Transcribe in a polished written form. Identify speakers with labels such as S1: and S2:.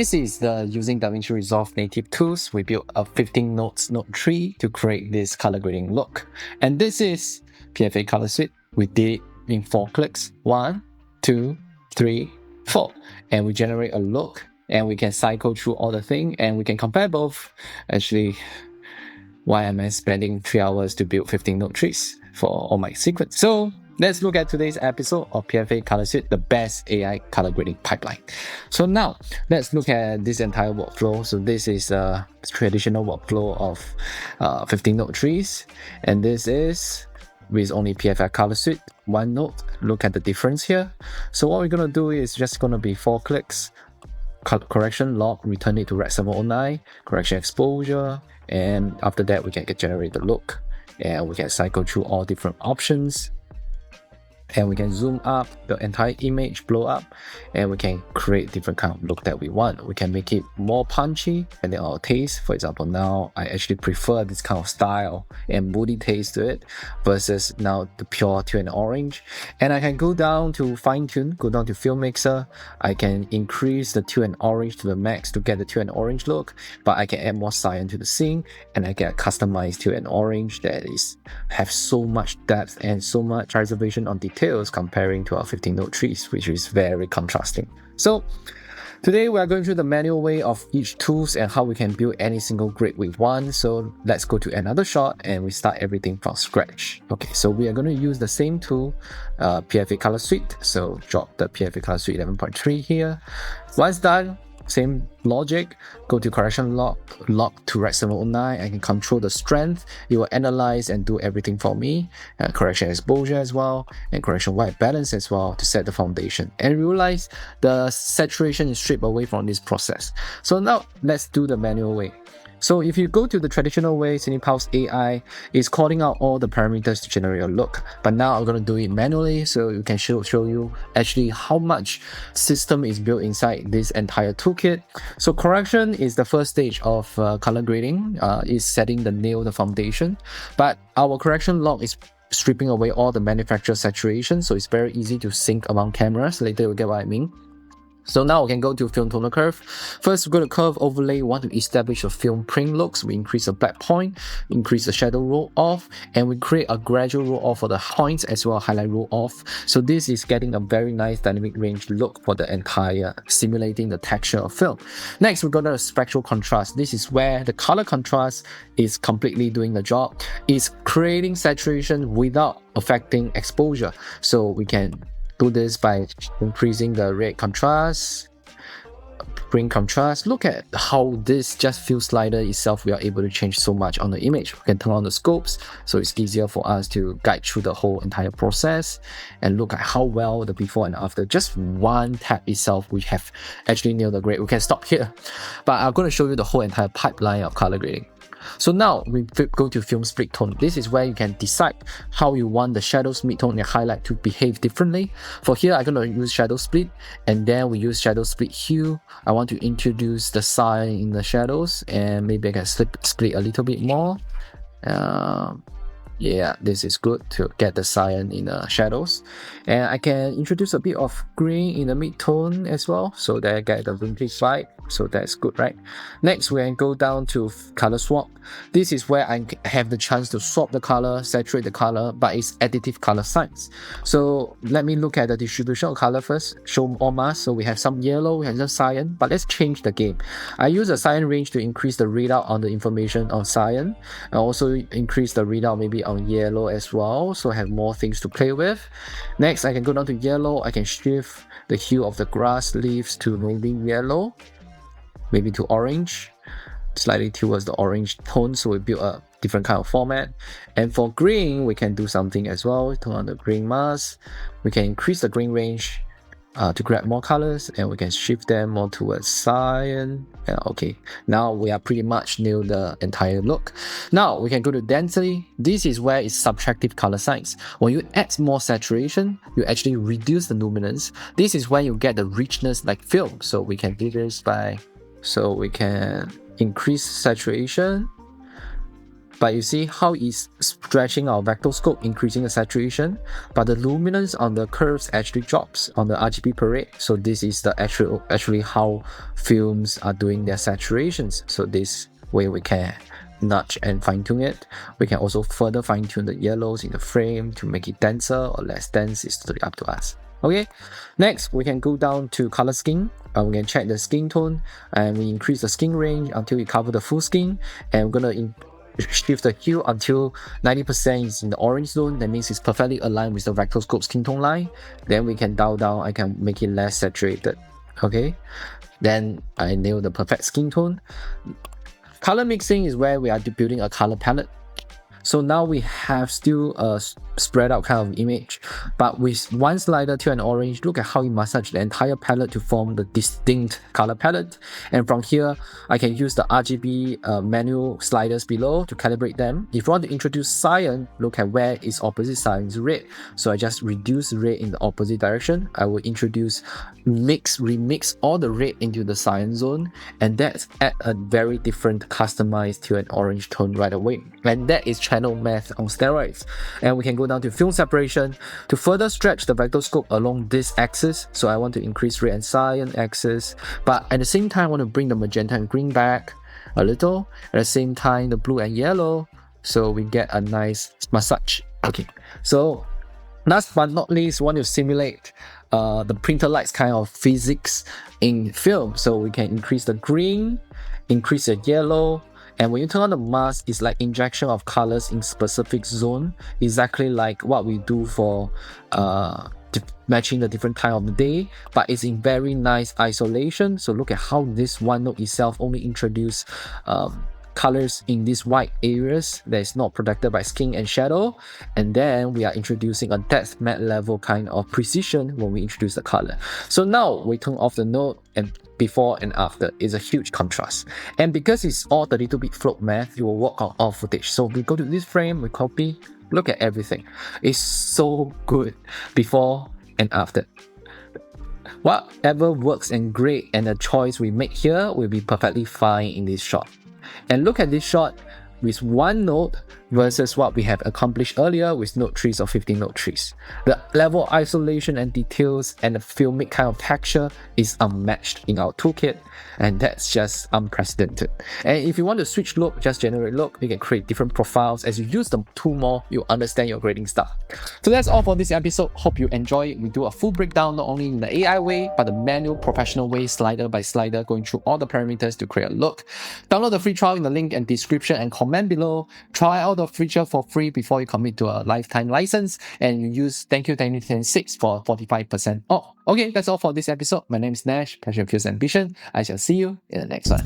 S1: This is the using DaVinci Resolve native tools. We built a 15 nodes node tree to create this color grading look. And this is PFA Color Suite. We did it in 4 clicks. 1, 2, 3, 4. And we generate a look and we can cycle through all the thing and we can compare both. Actually, why am I spending 3 hours to build 15 node trees for all my sequence? So let's look at today's episode of PFA Color Suite, the best AI color grading pipeline. So now let's look at this entire workflow. So this is a traditional workflow of 15 node trees, and this is with only PFA Color Suite, 1 node. Look at the difference here. So what we're gonna do is just gonna be 4 clicks, correction log, return it to Rec 709, correction exposure, and after that we can generate the look, and we can cycle through all different options. And we can zoom up the entire image, blow up, and we can create different kind of look that we want. We can make it more punchy and then our taste. For example, now I actually prefer this kind of style and moody taste to it versus now the pure teal and orange. And I can go down to fine tune, go down to film mixer. I can increase the teal and orange to the max to get the teal and orange look, but I can add more cyan to the scene and I get a customized teal and orange that have so much depth and so much reservation on details comparing to our 15 node trees, which is very contrasting. So today we are going through the manual way of each tools and how we can build any single grid with one. So let's go to another shot and we start everything from scratch. Okay, so we are going to use the same tool, PFA Color Suite. So drop the PFA Color Suite 11.3 here. Once done, same logic, go to correction log to Rec 709. I can control the strength. It will analyze and do everything for me. Correction exposure as well, and correction white balance as well to set the foundation. And realize the saturation is stripped away from this process. So now let's do the manual way. So if you go to the traditional way, CinePulse AI is calling out all the parameters to generate a look. But now I'm going to do it manually, so you can show you actually how much system is built inside this entire toolkit. So correction is the first stage of color grading, is setting the nail, the foundation. But our correction log is stripping away all the manufacturer saturation, so it's very easy to sync among cameras. Later you'll get what I mean. So now we can go to film tonal curve. First, we go to curve overlay. We want to establish a film print looks. We increase the black point, increase the shadow roll off, and we create a gradual roll off for the points as well, highlight roll off. So this is getting a very nice dynamic range look for the entire, simulating the texture of film. Next, we go to the spectral contrast. This is where the color contrast is completely doing the job. It's creating saturation without affecting exposure. So we can do this by increasing the red contrast, bring contrast. Look at how this just fill slider itself, we are able to change so much on the image. We can turn on the scopes, so it's easier for us to guide through the whole entire process and look at how well the before and after. Just one tap itself, we have actually nailed the grade. We can stop here, but I'm going to show you the whole entire pipeline of color grading. So now we go to film split tone. This is where you can decide how you want the shadows, midtone, and highlight to behave differently. For here, I'm going to use shadow split, and then we use shadow split hue. I want to introduce the cyan in the shadows, and maybe I can split a little bit more. Yeah, this is good to get the cyan in the shadows. And I can introduce a bit of green in the mid-tone as well, so that I get the vintage vibe. So that's good, right? Next, we can go down to color swap. This is where I have the chance to swap the color, saturate the color, but it's additive color science. So let me look at the distribution of color first. Show all masks. So we have some yellow, we have some cyan, but let's change the game. I use a cyan range to increase the readout on the information on cyan. I also increase the readout maybe on yellow as well, so I have more things to play with. Next, I can go down to yellow. I can shift the hue of the grass leaves to maybe yellow, maybe to orange, slightly towards the orange tone, so we build a different kind of format. And for green, we can do something as well. Turn on the green mask. We can increase the green range to grab more colors, and we can shift them more towards cyan. Okay, now we are pretty much nailed the entire look. Now we can go to density. This is where it's subtractive color science. When you add more saturation, you actually reduce the luminance. This is when you get the richness like film. So we can do this by, so we can increase saturation, But you see how it's stretching our Vectorscope, increasing the saturation, but the luminance on the curves actually drops on the RGB per rate. So this is the actually how films are doing their saturations. So this way we can nudge and fine-tune it. We can also further fine-tune the yellows in the frame to make it denser or less dense. It's totally up to us. Okay, next we can go down to color scheme. We can check the skin tone and we increase the skin range until we cover the full skin, and we're gonna shift the hue until 90% is in the orange zone. That means it's perfectly aligned with the Vectorscope skin tone line. Then we can dial down. I can make it less saturated. Okay, then I nail the perfect skin tone. Color mixing is where we are building a color palette. So now we have still a spread out kind of image, but with one slider, teal and orange. Look at how it massage the entire palette to form the distinct color palette. And from here, I can use the RGB manual sliders below to calibrate them. If you want to introduce cyan, look at where is opposite cyan is red. So I just reduce red in the opposite direction. I will introduce remix all the red into the cyan zone, and that's add a very different customized teal and orange tone right away. And that is channel math on steroids. And we can go down to film separation to further stretch the Vectorscope along this axis. So I want to increase red and cyan axis, but at the same time I want to bring the magenta and green back a little. At the same time the blue and yellow, so we get a nice massage. Okay, so last but not least, we want to simulate the printer lights kind of physics in film. So we can increase the green, increase the yellow, and when you turn on the mask, it's like injection of colors in specific zone, exactly like what we do for matching the different time of the day, but it's in very nice isolation. So look at how this one node itself only introduce colors in these white areas that is not protected by skin and shadow, and then we are introducing a depth matte level kind of precision when we introduce the color. So now we turn off the node, and before and after is a huge contrast. And because it's all 32-bit float math, it will work on all footage. So we go to this frame, we copy, look at everything. It's so good before and after. Whatever works and great, and the choice we make here will be perfectly fine in this shot. And look at this shot with one node versus what we have accomplished earlier with node trees or 15 node trees. The level of isolation and details and the filmic kind of texture is unmatched in our toolkit, and that's just unprecedented. And if you want to switch look, just generate look, you can create different profiles. As you use the tool more, you understand your grading style. So that's all for this episode. Hope you enjoy it. We do a full breakdown not only in the AI way, but the manual professional way, slider by slider, going through all the parameters to create a look. Download the free trial in the link and description and comment below. Try out the feature for free before you commit to a lifetime license, and you use thank you 2026 for 45% off. Okay, that's all for this episode. My name is Nash, Passion Fuels Ambition. I shall see you in the next one.